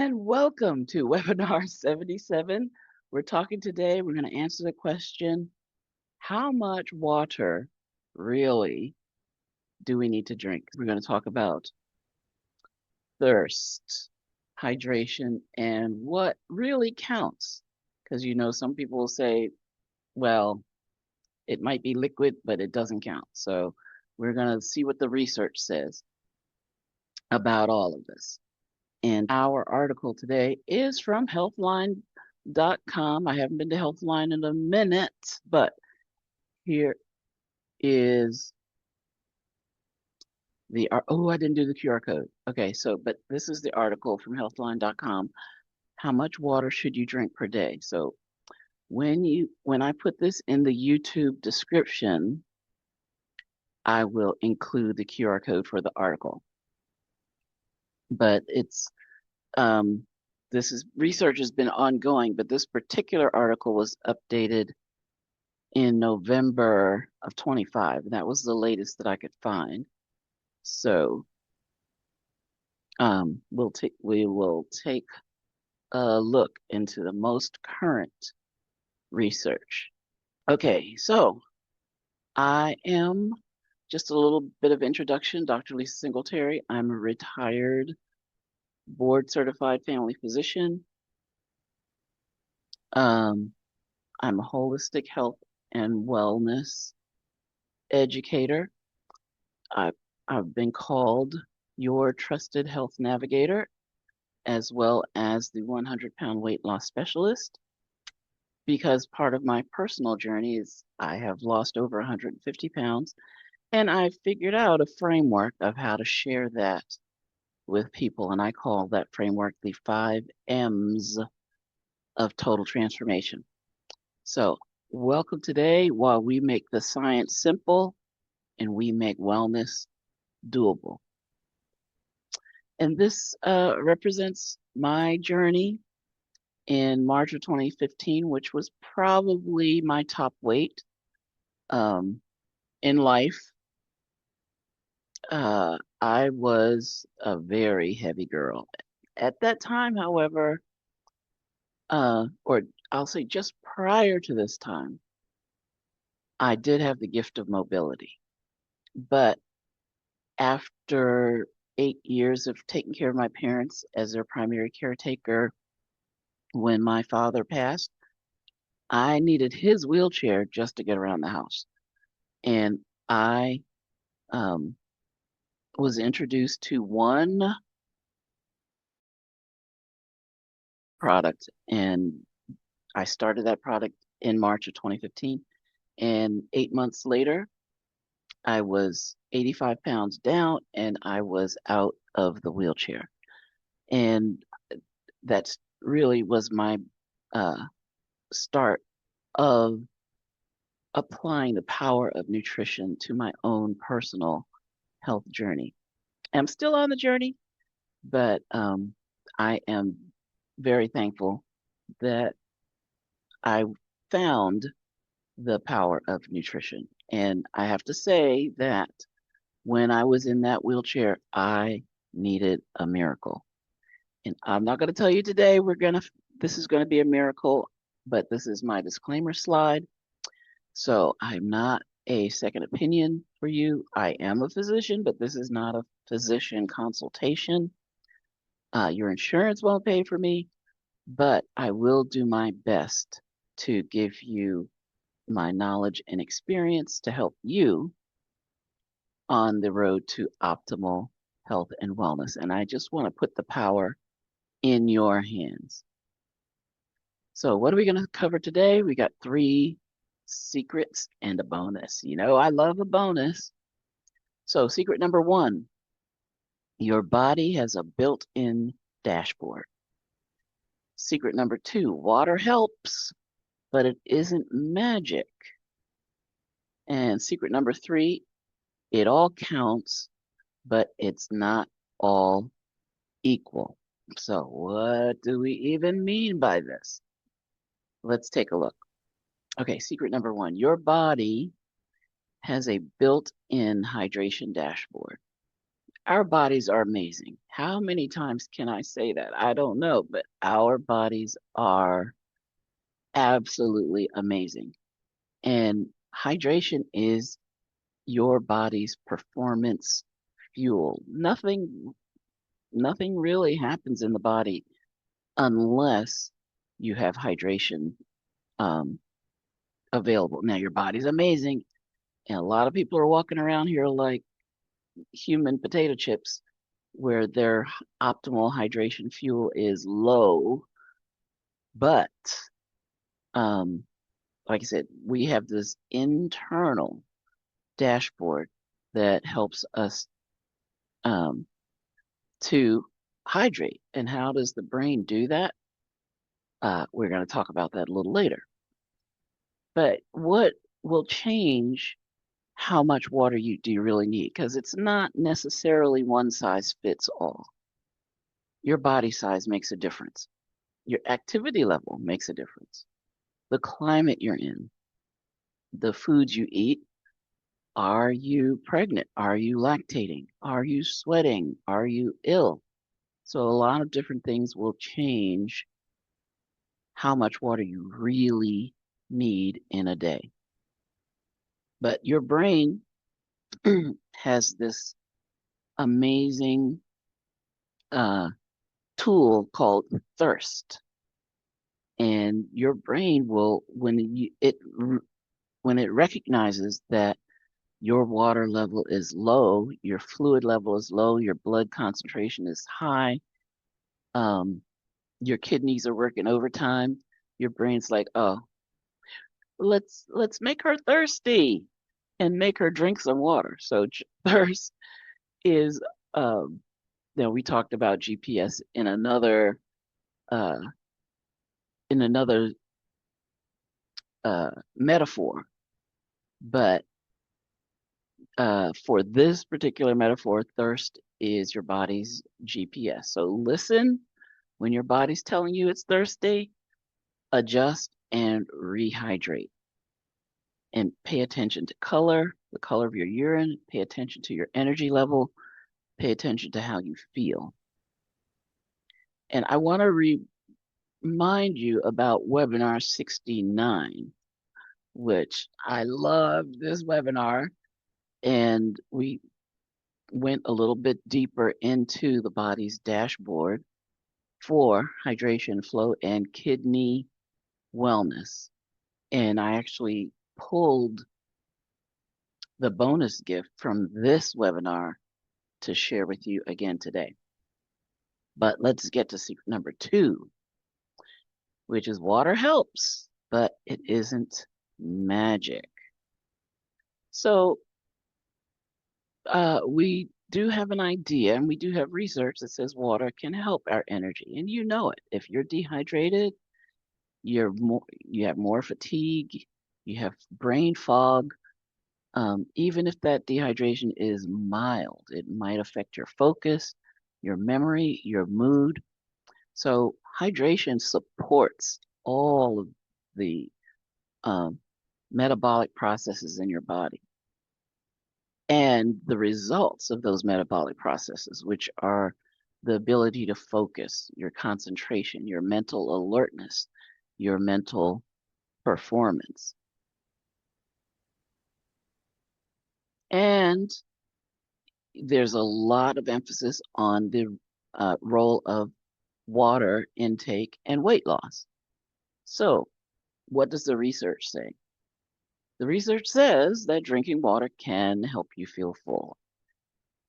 And welcome to webinar 77. We're talking today, we're going to answer the question, how much water really do we need to drink? We're going to talk about thirst, hydration, and what really counts. Because some people will say, well, it might be liquid, but it doesn't count. So we're going to see what the research says about all of this. And our article today is from healthline.com. I haven't been to Healthline in a minute, but here is I didn't do the QR code. Okay, but this is the article from healthline.com. How much water should you drink per day? So when I put this in the YouTube description, I will include the QR code for the article. But research has been ongoing, but this particular article was updated in November of 25. That was the latest that I could find. So we will take a look into the most current research. Okay, so I am just a little bit of introduction. Dr. Lisa Singletary. I'm a retired board-certified family physician. I'm a holistic health and wellness educator. I've been called your trusted health navigator, as well as the 100-pound weight loss specialist, because part of my personal journey is I have lost over 150 pounds, and I figured out a framework of how to share that with people, and I call that framework the 5 M's of total transformation. So welcome today while we make the science simple and we make wellness doable. And this represents my journey in March of 2015, which was probably my top weight in life. I was a very heavy girl. At that time, however, or I'll say just prior to this time, I did have the gift of mobility. But after 8 years of taking care of my parents as their primary caretaker, when my father passed, I needed his wheelchair just to get around the house. And I was introduced to one product, and I started that product in March of 2015. And 8 months later, I was 85 pounds down and I was out of the wheelchair. And that really was my start of applying the power of nutrition to my own personal health journey. I'm still on the journey, but I am very thankful that I found the power of nutrition. And I have to say that when I was in that wheelchair, I needed a miracle. And I'm not going to tell you today this is going to be a miracle, but this is my disclaimer slide. So I'm not a second opinion for you. I am a physician, but this is not a physician consultation. Your insurance won't pay for me, but I will do my best to give you my knowledge and experience to help you on the road to optimal health and wellness. And I just want to put the power in your hands. So what are we going to cover today? We got 3 secrets and a bonus. I love a bonus. So secret number 1, your body has a built-in dashboard. Secret number 2, water helps, but it isn't magic. And secret number 3, it all counts, but it's not all equal. So what do we even mean by this? Let's take a look. Okay, secret number 1, your body has a built-in hydration dashboard. Our bodies are amazing. How many times can I say that? I don't know, but our bodies are absolutely amazing. And hydration is your body's performance fuel. Nothing really happens in the body unless you have hydration um, available. Now your body's amazing, and a lot of people are walking around here like human potato chips, where their optimal hydration fuel is low. But um, like I said, we have this internal dashboard that helps us um, to hydrate. And how does the brain do that? We're going to talk about that a little later. But what will change how much water you really need? Because it's not necessarily one size fits all. Your body size makes a difference. Your activity level makes a difference. The climate you're in, the foods you eat. Are you pregnant? Are you lactating? Are you sweating? Are you ill? So a lot of different things will change how much water you really need in a day. But your brain has this amazing uh, tool called thirst, and your brain will when it recognizes that your water level is low, your fluid level is low, your blood concentration is high, um, your kidneys are working overtime. Your brain's like, oh, let's make her thirsty and make her drink some water. So thirst is um, we talked about GPS uh, in another metaphor, but for this particular metaphor, thirst is your body's GPS. So listen when your body's telling you it's thirsty, adjust and rehydrate. And pay attention to color, the color of your urine, pay attention to your energy level, pay attention to how you feel. And I want to remind you about webinar 69, which I loved this webinar. And we went a little bit deeper into the body's dashboard for hydration, flow, and kidney wellness. And I actually pulled the bonus gift from this webinar to share with you again today. But let's get to secret number 2, which is water helps, but it isn't magic. So we do have an idea and we do have research that says water can help our energy. And you know it. If you're dehydrated, you have more fatigue, you have brain fog. Even if that dehydration is mild, it might affect your focus, your memory, your mood. So hydration supports all of the um, metabolic processes in your body and the results of those metabolic processes, which are the ability to focus, your concentration, your mental alertness, your mental performance. And there's a lot of emphasis on the role of water intake and weight loss. So, what does the research say? The research says that drinking water can help you feel full,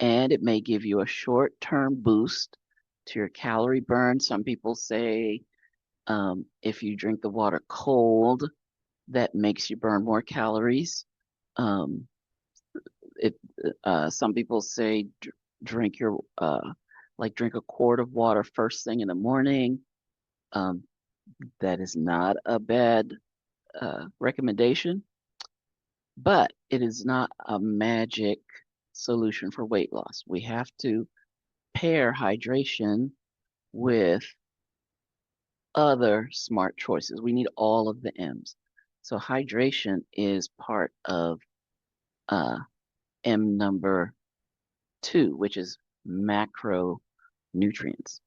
and it may give you a short term boost to your calorie burn. Some people say if you drink the water cold, that makes you burn more calories. Um, it Some people say drink your drink a quart of water first thing in the morning. Um, that is not a bad recommendation, but it is not a magic solution for weight loss. We have to pair hydration with other smart choices. We need all of the M's. So hydration is part of uh, M number 2, which is macronutrients.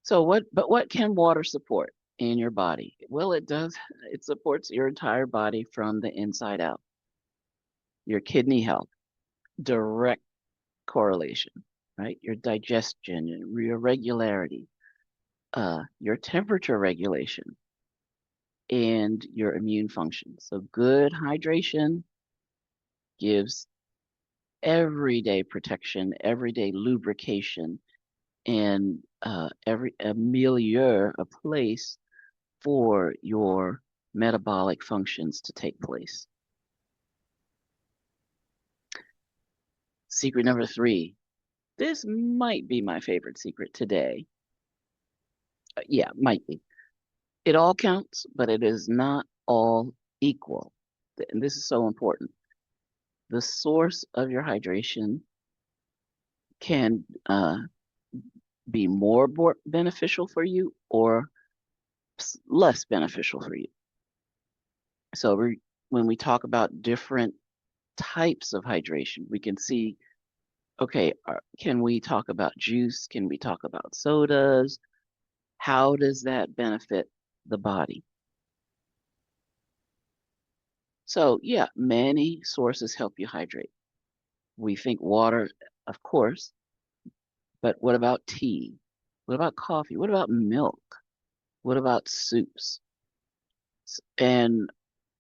So what can water support in your body? Well, it does. It supports your entire body from the inside out. Your kidney health, direct correlation, right? Your digestion, your regularity, your temperature regulation, and your immune function. So good hydration gives everyday protection, everyday lubrication, and a milieu, a place for your metabolic functions to take place. Secret number 3. This might be my favorite secret today. Yeah, might be. It all counts, but it is not all equal. And this is so important. The source of your hydration can be more beneficial for you or less beneficial for you. So when we talk about different types of hydration, we can see, okay, can we talk about juice? Can we talk about sodas? How does that benefit the body? So yeah, many sources help you hydrate. We think water, of course, but what about tea? What about coffee? What about milk? What about soups? And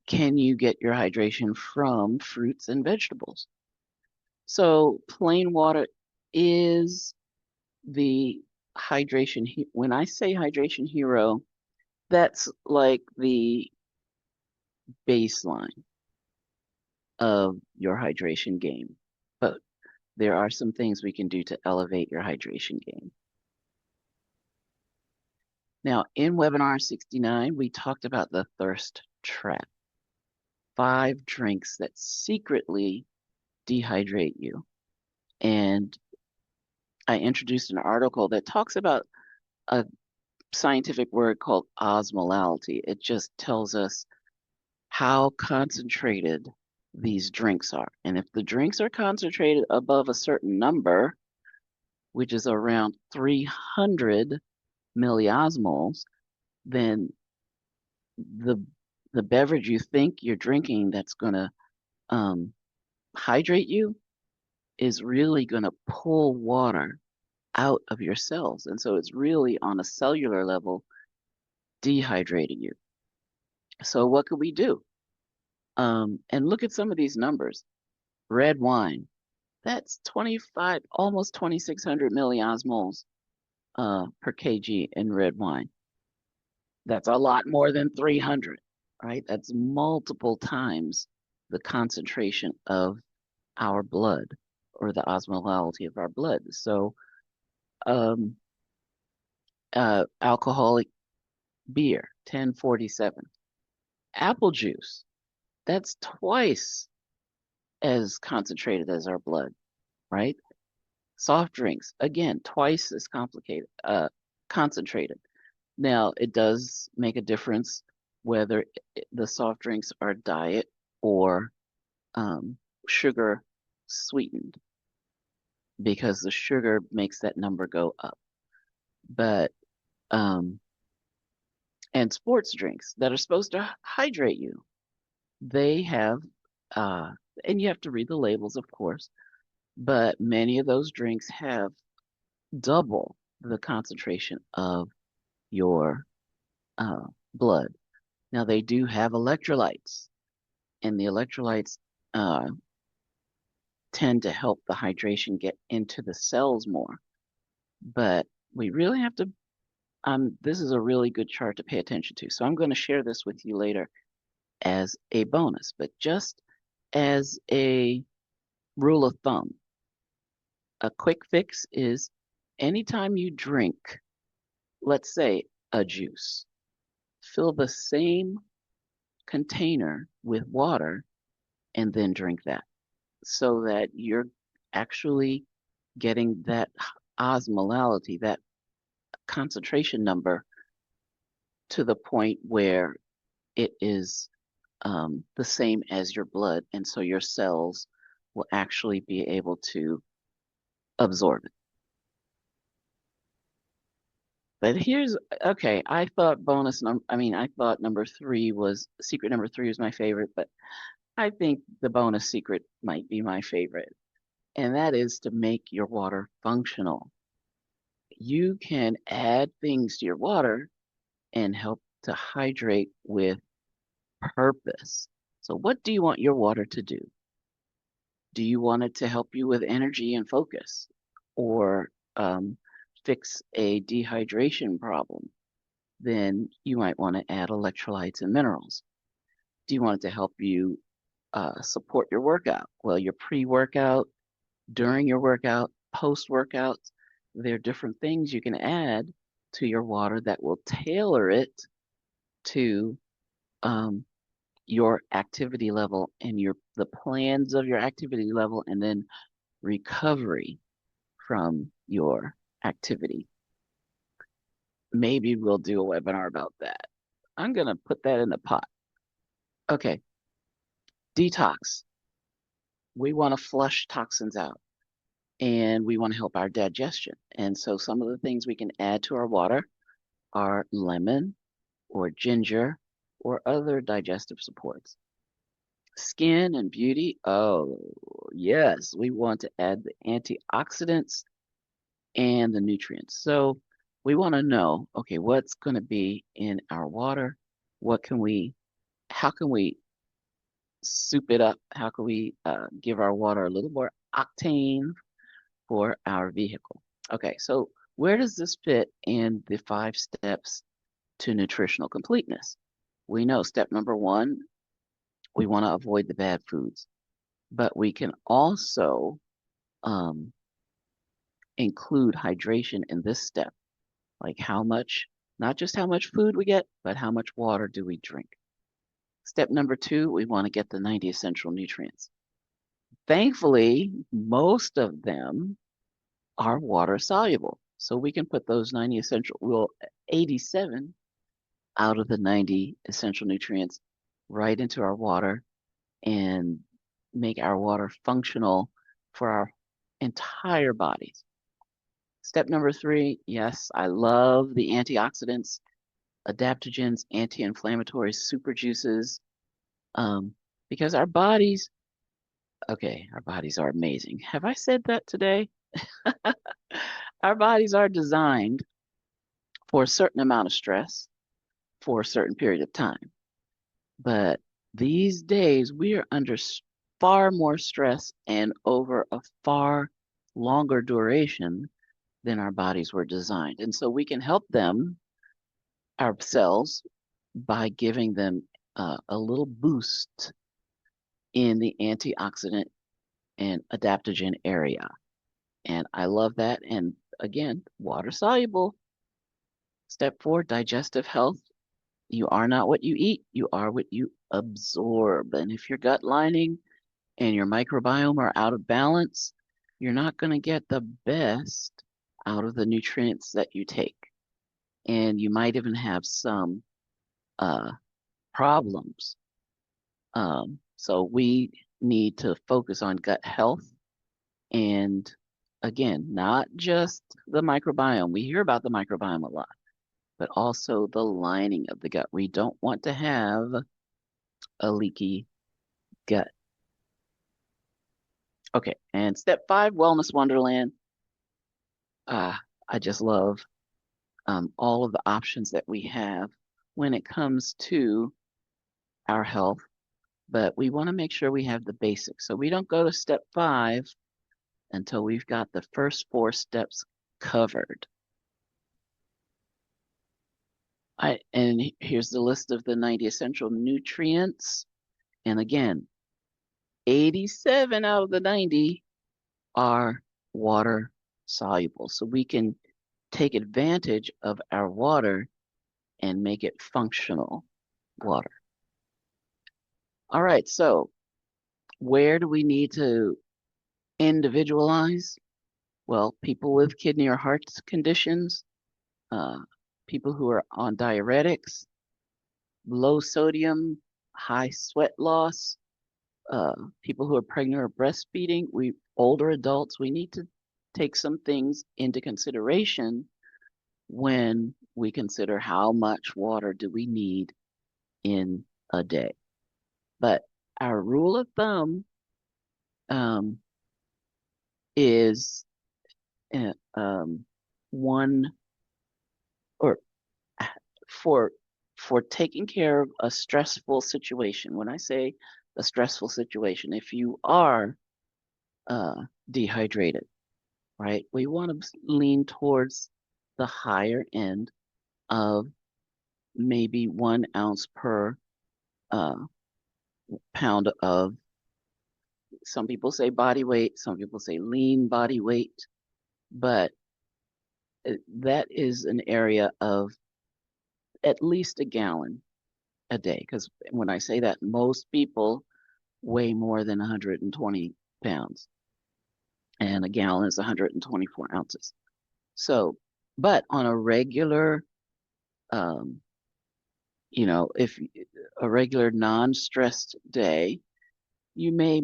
can you get your hydration from fruits and vegetables? So plain water is the hydration. When I say hydration hero, that's like the baseline of your hydration game. But there are some things we can do to elevate your hydration game. Now, in webinar 69, we talked about the thirst trap. 5 drinks that secretly dehydrate you. And I introduced an article that talks about a scientific word called osmolality. It just tells us how concentrated these drinks are. And if the drinks are concentrated above a certain number, which is around 300 milliosmoles, then the beverage you think you're drinking that's going to hydrate you is really going to pull water out of your cells. And so it's really on a cellular level dehydrating you. So what could we do? And look at some of these numbers. Red wine, that's 25, almost 2,600 milliosmoles per kg in red wine. That's a lot more than 300, right? That's multiple times the concentration of our blood or the osmolality of our blood. So alcoholic beer, 1047. Apple juice, that's twice as concentrated as our blood, right? Soft drinks, again, twice as concentrated. Now, it does make a difference whether the soft drinks are diet or sugar sweetened, because the sugar makes that number go up. But and sports drinks that are supposed to hydrate you, they have and you have to read the labels, of course, but many of those drinks have double the concentration of your blood. Now, they do have electrolytes, and the electrolytes tend to help the hydration get into the cells more. But we really have to, this is a really good chart to pay attention to. So I'm going to share this with you later as a bonus, but just as a rule of thumb, a quick fix is anytime you drink, let's say a juice, fill the same container with water and then drink that, so that you're actually getting that osmolality, that concentration number, to the point where it is the same as your blood, and so your cells will actually be able to absorb it. But here's okay. I thought I thought secret number three was my favorite, but I think the bonus secret might be my favorite, and that is to make your water functional. You can add things to your water and help to hydrate with purpose. So, what do you want your water to do? Do you want it to help you with energy and focus, or fix a dehydration problem? Then you might want to add electrolytes and minerals. Do you want it to help you support your workout? Well, your pre-workout, during your workout, post-workout, there are different things you can add to your water that will tailor it to um, your activity level and the plans of your activity level, and then recovery from your activity. Maybe we'll do a webinar about that. I'm gonna put that in the pot. Okay, detox. We want to flush toxins out, and we want to help our digestion. And so some of the things we can add to our water are lemon or ginger or other digestive supports. Skin and beauty. Oh, yes, we want to add the antioxidants and the nutrients. So we want to know, okay, what's going to be in our water? How can we soup it up? How can we give our water a little more octane for our vehicle? Okay, so where does this fit in the 5 steps to nutritional completeness? We know step number 1, we want to avoid the bad foods, but we can also um, include hydration in this step, like not just how much food we get, but how much water do we drink. Step number 2, we want to get the 90 essential nutrients. Thankfully, most of them are water soluble. So we can put those 87 out of the 90 essential nutrients right into our water and make our water functional for our entire bodies. Step number 3, yes, I love the antioxidants, adaptogens, anti-inflammatories, super juices, because our bodies are amazing. Have I said that today? Our bodies are designed for a certain amount of stress for a certain period of time. But these days, we are under far more stress and over a far longer duration than our bodies were designed. And so we can help them, ourselves, by giving them a little boost in the antioxidant and adaptogen area. And I love that. And again, water soluble. Step 4, digestive health. You are not what you eat, you are what you absorb. And if your gut lining and your microbiome are out of balance, you're not going to get the best out of the nutrients that you take. And you might even have some problems. So we need to focus on gut health. And again, not just the microbiome. We hear about the microbiome a lot, but also the lining of the gut. We don't want to have a leaky gut. Okay, and step 5, wellness wonderland. I just love all of the options that we have when it comes to our health, but we want to make sure we have the basics. So we don't go to step 5 until we've got the first 4 steps covered. And here's the list of the 90 essential nutrients. And again, 87 out of the 90 are water soluble. So we can take advantage of our water and make it functional water. All right, so where do we need to individualize? Well, people with kidney or heart conditions, people who are on diuretics, low sodium high sweat loss, people who are pregnant or breastfeeding, older adults, we need to take some things into consideration when we consider how much water do we need in a day. But our rule of thumb um, is one or for taking care of a stressful situation. When I say a stressful situation, if you are dehydrated, right, we want to lean towards the higher end of maybe 1 ounce per uh, pound of, some people say body weight, some people say lean body weight, but that is an area of at least a gallon a day. Because when I say that, most people weigh more than 120 pounds, and a gallon is 124 ounces. So, but on a regular, um, if a regular non-stressed day, you may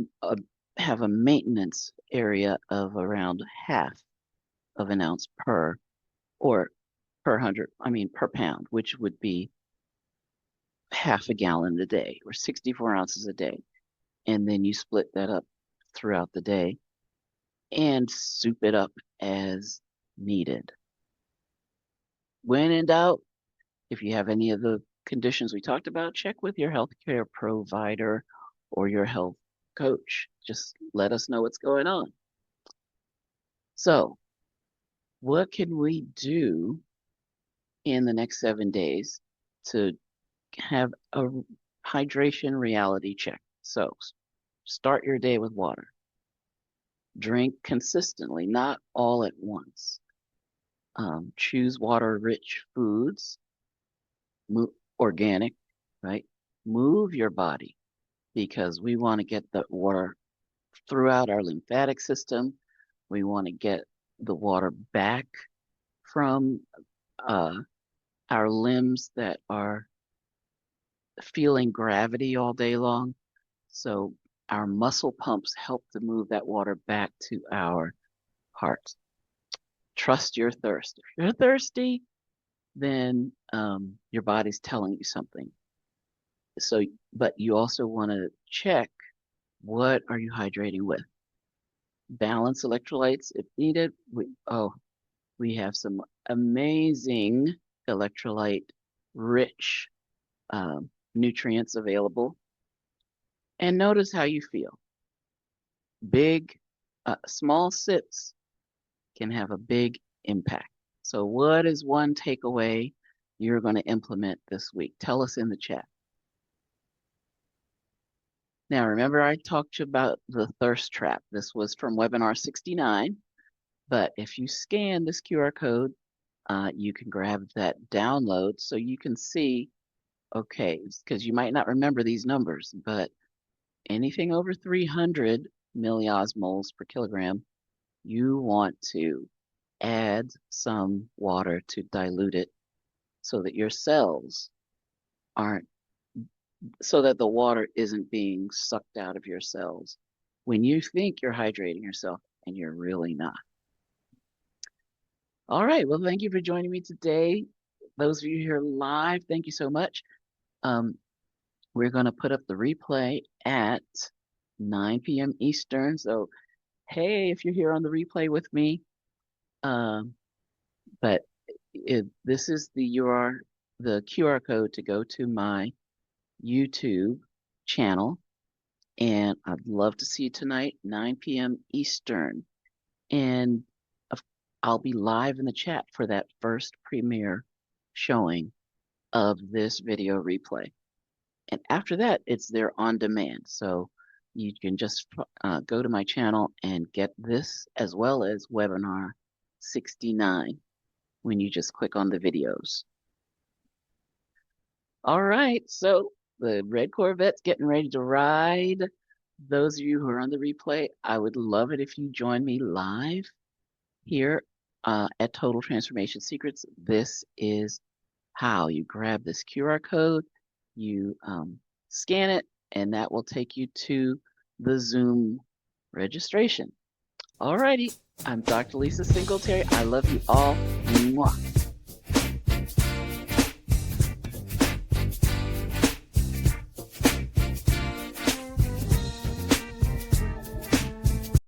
have a maintenance area of around half of an ounce or per pound, which would be half a gallon a day or 64 ounces a day. And then you split that up throughout the day and soup it up as needed. When in doubt, if you have any of the conditions we talked about, check with your healthcare provider or your health coach. Just let us know what's going on. So, what can we do in the next 7 days to have a hydration reality check? So, start your day with water. Drink consistently, not all at once. Choose water-rich foods, organic, right? Move your body because we want to get the water throughout our lymphatic system. We want to get the water back from uh, our limbs that are feeling gravity all day long. So our muscle pumps help to move that water back to our heart. Trust your thirst. If you're thirsty, then your body's telling you something. So, but you also want to check, what are you hydrating with? Balance electrolytes if needed. We have some amazing electrolyte rich nutrients available. And notice how you feel. Small sips can have a big impact. So, what is one takeaway you're going to implement this week? Tell us in the chat. Now, remember I talked to you about the thirst trap. This was from webinar 69, but if you scan this QR code, you can grab that download so you can see, okay, because you might not remember these numbers, but anything over 300 milliosmoles per kilogram, you want to add some water to dilute it so that your cells aren't, so that the water isn't being sucked out of your cells when you think you're hydrating yourself and you're really not. All right. Well, thank you for joining me today. Those of you here live, thank you so much. We're going to put up the replay at 9 p.m. Eastern. So, hey, if you're here on the replay with me, but this is the QR code to go to my YouTube channel, and I'd love to see you tonight, 9 p.m. Eastern, and I'll be live in the chat for that first premiere showing of this video replay. And after that, it's there on demand. So you can just go to my channel and get this as well as webinar 69 when you just click on the videos. All right, so the red Corvette's getting ready to ride. Those of you who are on the replay, I would love it if you join me live here at Total Transformation Secrets. This is how you grab this QR code. You scan it, and that will take you to the Zoom registration. Alrighty, I'm Dr. Lisa Singletary. I love you all. Mwah.